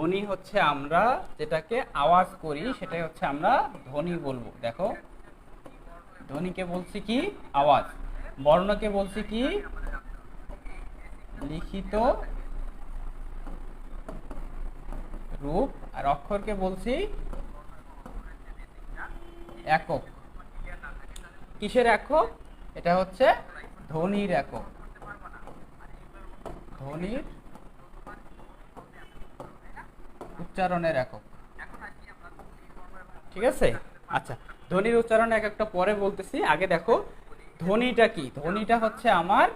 ধ্বনি হচ্ছে আমরা যেটাকে আওয়াজ করি সেটাই হচ্ছে আমরা ধ্বনি বলবো। দেখো, ধ্বনিকে বলছি কি আওয়াজ, বর্ণকে বলছি কি লিখিত রূপ, আর অক্ষরকে বলছি একক। কিসের একক? এটা হচ্ছে ধ্বনির একক, ধ্বনির উচ্চারণের একক। ঠিক আছে, আচ্ছা, ধ্বনির উচ্চারণ এক একটা পরে বলতেছি। আগে দেখো ধ্বনিটা কি। ধ্বনিটা হচ্ছে আমার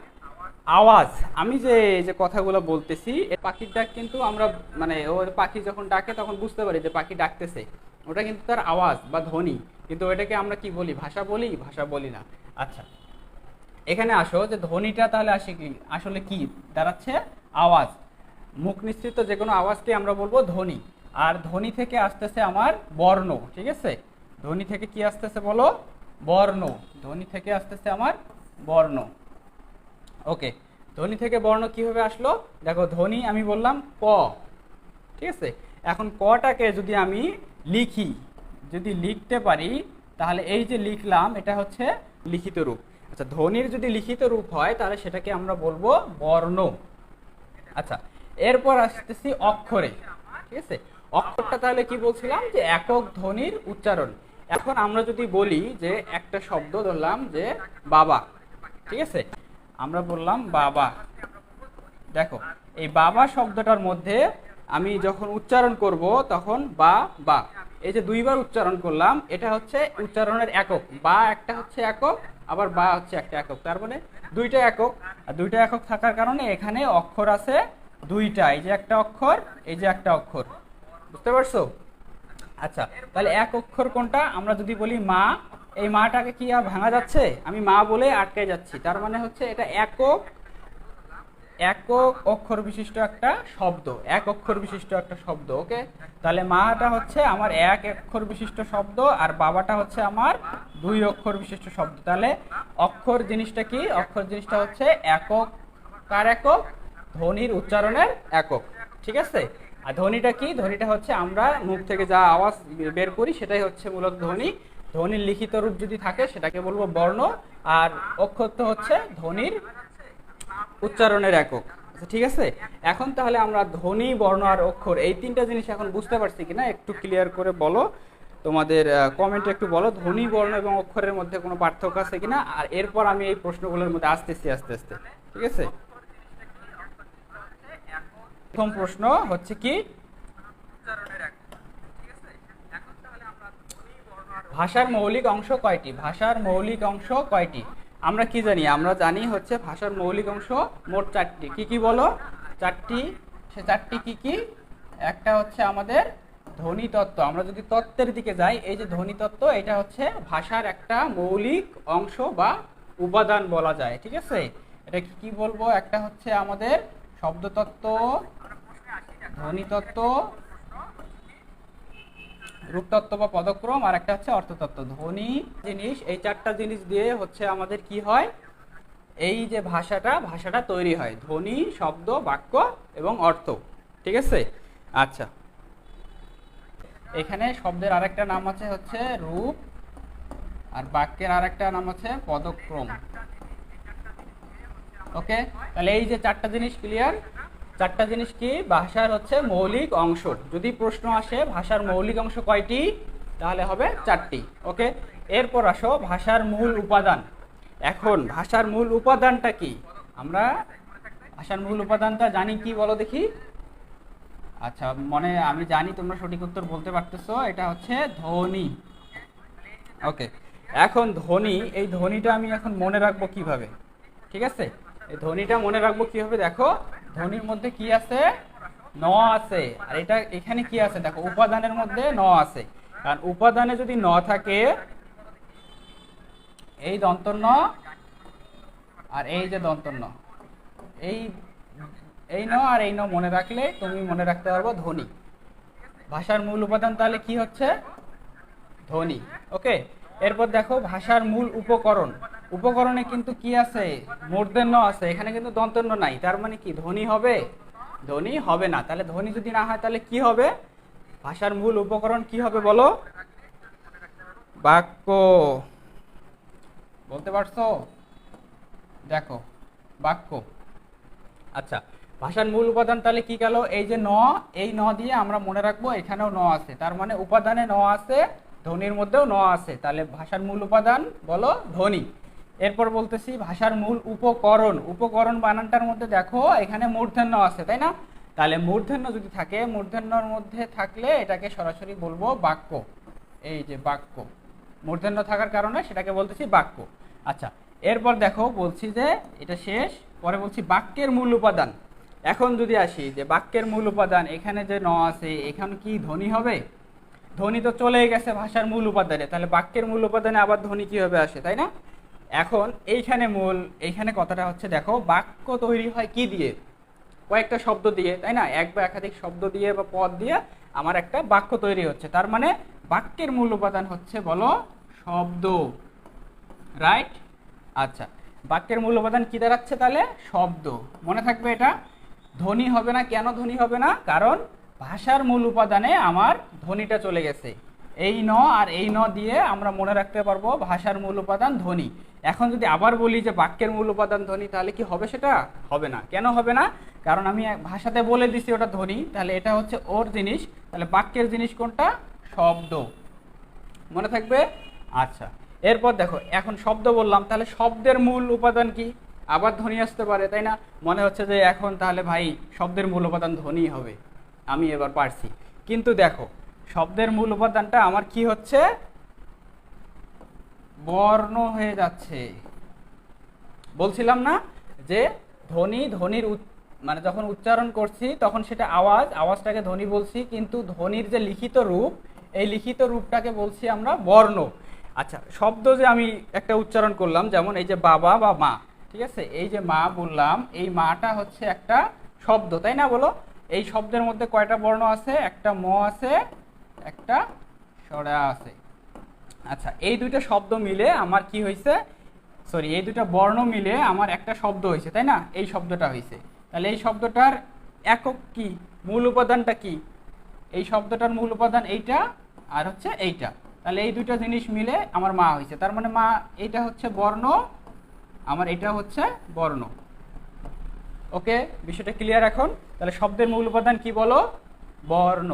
আওয়াজ। আমি যে যে কথাগুলো বলতেছি, পাখির ডাক কিন্তু আমরা মানে ওর পাখি যখন ডাকে তখন বুঝতে পারি যে পাখি ডাকতেছে, ওটা কিন্তু তার আওয়াজ বা ধ্বনি। কিন্তু ওটাকে আমরা কি বলি? ভাষা বলি? ভাষা বলি না। আচ্ছা, এখানে আসো যে ধ্বনিটা তাহলে আসে কি, আসলে কি দাঁড়াচ্ছে? আওয়াজ। মুখ নিঃসৃত যে কোনো আওয়াজকে আমরা বলবো ধ্বনি। আর ধ্বনি থেকে আসতেছে আমার বর্ণ। ঠিক আছে, ধ্বনি থেকে কি আসতেছে বলো? বর্ণ। ধ্বনি থেকে আসতেছে আমার বর্ণ। ওকে, ধ্বনি থেকে বর্ণ কিভাবে আসলো? দেখো, ধ্বনি আমি বললাম ক। ঠিক আছে, এখন কটাকে যদি আমি লিখি, যদি লিখতে পারি, তাহলে এই যে লিখলাম এটা হচ্ছে লিখিত রূপ। আচ্ছা, ধ্বনির যদি লিখিত রূপ হয় তাহলে সেটাকে আমরা বলবো বর্ণ। আচ্ছা, এরপর আসতেছি অক্ষরে। ঠিক আছে, অক্ষরটা তাহলে কি বলছিলাম? যে একক ধ্বনির উচ্চারণ। এখন আমরা যদি বলি যে একটা শব্দ ধরলাম যে বাবা, ঠিক আছে, আমরা বললাম বাবা। দেখো, এই বাবা শব্দটার মধ্যে আমি যখন উচ্চারণ করব তখন বা বা, এই যে দুইবার উচ্চারণ করলাম, এটা হচ্ছে উচ্চারণের একক। বা একটা হচ্ছে একক, আবার বা হচ্ছে একটা একক, তার মানে দুইটা একক। আর দুইটা একক থাকার কারণে এখানে অক্ষর আছে দুইটা, এই যে একটা অক্ষর, এই যে একটা অক্ষর। বুঝতে পারছো? আচ্ছা, তাহলে এক অক্ষর কোনটা? আমরা যদি বলি মা, এই মাটাকে কি আর ভাঙা যাচ্ছে? আমি মা বলে আটকে যাচ্ছি, তার মানে হচ্ছে এটা একক, একক অক্ষর বিশিষ্ট একটা শব্দ, এক অক্ষর বিশিষ্ট একটা শব্দ। ওকে, তাহলে মাটা হচ্ছে আমার এক অক্ষর বিশিষ্ট শব্দ, আর বাবাটা হচ্ছে আমার দুই অক্ষর বিশিষ্ট শব্দ। তাহলে অক্ষর জিনিসটা কি? অক্ষর জিনিসটা হচ্ছে একক। কার একক? ধ্বনির উচ্চারণের একক। ঠিক আছে, আর ধ্বনিটা কি? ধ্বনিটা হচ্ছে আমরা মুখ থেকে যা আওয়াজ বের করি সেটাই হচ্ছে মূলত ধ্বনি। ধ্বনির লিখিত রূপ যদি থাকে সেটাকে বলবো বর্ণ, আর অক্ষর তো হচ্ছে ধ্বনির উচ্চারণের একক। আচ্ছা, ঠিক আছে, এখন তাহলে আমরা ধ্বনি, বর্ণ আর অক্ষর এই তিনটা জিনিস এখন বুঝতে পারছি কিনা একটু ক্লিয়ার করে বলো। তোমাদের কমেন্টে একটু বলো ধ্বনি, বর্ণ এবং অক্ষরের মধ্যে কোনো পার্থক্য আছে কিনা। আর এরপর আমি এই প্রশ্নগুলোর মধ্যে আসতেছি আস্তে আস্তে। ঠিক আছে, প্রথম প্রশ্ন হচ্ছে কি, ভাষার মৌলিক অংশ কয়টি? ভাষার মৌলিক অংশ কয়টি? আমরা কি জানি? আমরা জানি হচ্ছে ভাষার মৌলিক অংশ মোট চারটি। কি কি বলো? চারটি। সে চারটি কি কি? একটা হচ্ছে আমাদের ধ্বনি তত্ত্ব। আমরা যদি তত্ত্বের দিকে যাই, এই যে ধ্বনি তত্ত্ব, এটা হচ্ছে ভাষার একটা মৌলিক অংশ বা উপাদান বলা যায়। ঠিক আছে, এটা কি কি বলবো? একটা হচ্ছে আমাদের শব্দতত্ত্ব, ধ্বনিতত্ত্ব, রূপতত্ত্ব বা পদক্রম, আর একটা হচ্ছে অর্থতত্ত্ব। ধ্বনি জিনিস, এই চারটা জিনিস দিয়ে হচ্ছে আমাদের কি হয়? এই যে ভাষাটা তৈরি হয়। ধ্বনি, শব্দ, বাক্য এবং অর্থ। ঠিক আছে, আচ্ছা, এখানে শব্দের আরেকটা নাম আছে হচ্ছে রূপ, আর বাক্যের আরেকটা নাম আছে পদক্রম। ওকে, তাহলে এই যে চারটা জিনিস ক্লিয়ার। চারটা জিনিস কি? ভাষার হচ্ছে মৌলিক অংশ। যদি প্রশ্ন আসে ভাষার মৌলিক অংশ কয়টি, তাহলে হবে চারটি। ওকে, এরপর আসো ভাষার মূল উপাদান। এখন ভাষার মূল উপাদানটা কি? আমরা ভাষার মূল উপাদানটা জানি কি, বলো দেখি। আচ্ছা, মনে আমি জানি তোমরা সঠিক উত্তর বলতে পারতেছো, এটা হচ্ছে ধ্বনি। ওকে, এখন ধ্বনি, এই ধ্বনিটা আমি এখন মনে রাখবো কিভাবে? ঠিক আছে, এই ধ্বনিটা মনে রাখবো কিভাবে? দেখো, ধ্বনির মধ্যে কি আছে? ন আছে। আর এটা এখানে কি আছে? দেখো, উপাদানের মধ্যে ন আছে। কারণ উপাদানে যদি ন থাকে, এই দন্তন্য ন আর এই যে দন্তন্য ন, এই এই ন আর এই ন মনে রাখলে তুমি মনে রাখতে পারবো ধ্বনি। ভাষার মূল উপাদান তাহলে কি হচ্ছে? ধ্বনি। ওকে, এরপর দেখো ভাষার মূল উপকরণ। উপকরণে কিন্তু কি আছে? মূর্ধন্য আছে, এখানে কিন্তু দন্তন্য নাই, তার মানে কি ধ্বনি হবে? ধ্বনি হবে না। তাহলে ধ্বনি যদি না হয় তাহলে কি হবে? ভাষার মূল উপকরণ কি হবে বলো? বাক্য। বলতে পারছো? দেখো, বাক্য। আচ্ছা, ভাষার মূল উপাদান তাহলে কি গেল? এই যে ন, এই ন দিয়ে আমরা মনে রাখবো এখানেও ন আছে, তার মানে উপাদানে ন আছে, ধ্বনির মধ্যেও ন আছে। তাহলে ভাষার মূল উপাদান বলো ধ্বনি। এরপর বলতেছি ভাষার মূল উপকরণ। উপকরণ বানানটার মধ্যে দেখো এখানে মূর্ধন্য আছে, তাই না? তাহলে মূর্ধন্য যদি থাকে, মূর্ধন্যর মধ্যে থাকলে এটাকে সরাসরি বলবো বাক্য। এই যে বাক্য, মূর্ধন্য থাকার কারণে সেটাকে বলতেছি বাক্য। আচ্ছা, এরপর দেখো বলছি যে এটা শেষ, পরে বলছি বাক্যের মূল উপাদান। এখন যদি আসি যে বাক্যের মূল উপাদান, এখানে যে ন আছে, এখানে কি ধ্বনি হবে? ধ্বনি তো চলেই গেছে ভাষার মূল উপাদানে, তাহলে বাক্যের মূল উপাদানে আবার ধ্বনি কিভাবে আসে, তাই না? এখন এইখানে কথাটা হচ্ছে, দেখো বাক্য তৈরি হয় কি দিয়ে? কয়েকটা শব্দ দিয়ে, তাই না? এক বা একাধিক শব্দ দিয়ে বা পদ দিয়ে আমার একটা বাক্য তৈরি হচ্ছে। তার মানে বাক্যের মূল উপাদান হচ্ছে বলো শব্দ, রাইট? আচ্ছা, বাক্যের মূল উপাদান কি দাঁড়াচ্ছে তাহলে? শব্দ। মনে থাকবে এটা। ধ্বনি হবে না। কেন ধ্বনি হবে না? কারণ ভাষার মূল উপাদানে আমার ধ্বনিটা চলে গেছে। এই ন আর এই ন দিয়ে আমরা মনে রাখতে পারবো ভাষার মূল উপাদান ধ্বনি। এখন যদি আবার বলি যে বাক্যের মূল উপাদান ধ্বনি, তাহলে কি হবে? সেটা হবে না। কেন হবে না? কারণ আমি ভাষাতে বলে দিছি ওটা ধ্বনি, তাহলে এটা হচ্ছে ওর জিনিস। তাহলে বাক্যের জিনিস কোনটা? শব্দ। মনে থাকবে? আচ্ছা, এরপর দেখো, এখন শব্দ বললাম, তাহলে শব্দের মূল উপাদান কি? আবার ধ্বনি আসতে পারে, তাই না? মনে হচ্ছে যে এখন তাহলে ভাই শব্দের মূল উপাদান ধ্বনি হবে, আমি এবার পারছি। কিন্তু দেখো, শব্দের মূল উপাদানটা আমার কি হচ্ছে? বর্ণ হয়ে যাচ্ছে। বলছিলাম না যে ধ্বনির মানে যখন উচ্চারণ করছি তখন সেটা আওয়াজ, আওয়াজটাকে ধ্বনি বলছি, কিন্তু ধ্বনির যে লিখিত রূপ, এই লিখিত রূপটাকে বলছি আমরা বর্ণ। আচ্ছা, শব্দ যে আমি একটা উচ্চারণ করলাম, যেমন এই যে বাবা বা মা, ঠিক আছে? এই যে মা বললাম, এই মাটা হচ্ছে একটা শব্দ, তাই না? বলো, এই শব্দের মধ্যে কয়টা বর্ণ আছে? একটা ম আছে, একটা সরা আছে। আচ্ছা, এই দুইটা শব্দ মিলে আমার কি হয়েছে? সরি, এই দুটো বর্ণ মিলে আমার একটা শব্দ হয়েছে, তাই না? এই শব্দটা হয়েছে। তাহলে এই শব্দটার একক কি? মূল উপাদানটা কি? এই শব্দটার মূল উপাদান এইটা আর হচ্ছে এইটা। তাহলে এই দুটো জিনিস মিলে আমার মা হয়েছে। তার মানে মা, এইটা হচ্ছে বর্ণ, আমার এটা হচ্ছে বর্ণ। ওকে, বিষয়টা ক্লিয়ার এখন? তাহলে শব্দের মূল উপাদান কি বলো? বর্ণ।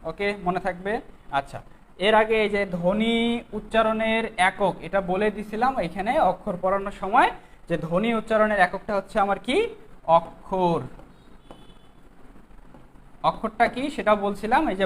ওকে, মনে থাকবে? আচ্ছা, এর আগে এই যে ধ্বনি উচ্চারণের একক, এটা বলে দিছিলাম এখানে অক্ষর পড়ানোর সময়, যে ধ্বনি উচ্চারণের এককটা হচ্ছে আমার কি? অক্ষর। অক্ষরটা কি সেটাও বলছিলাম, এই যে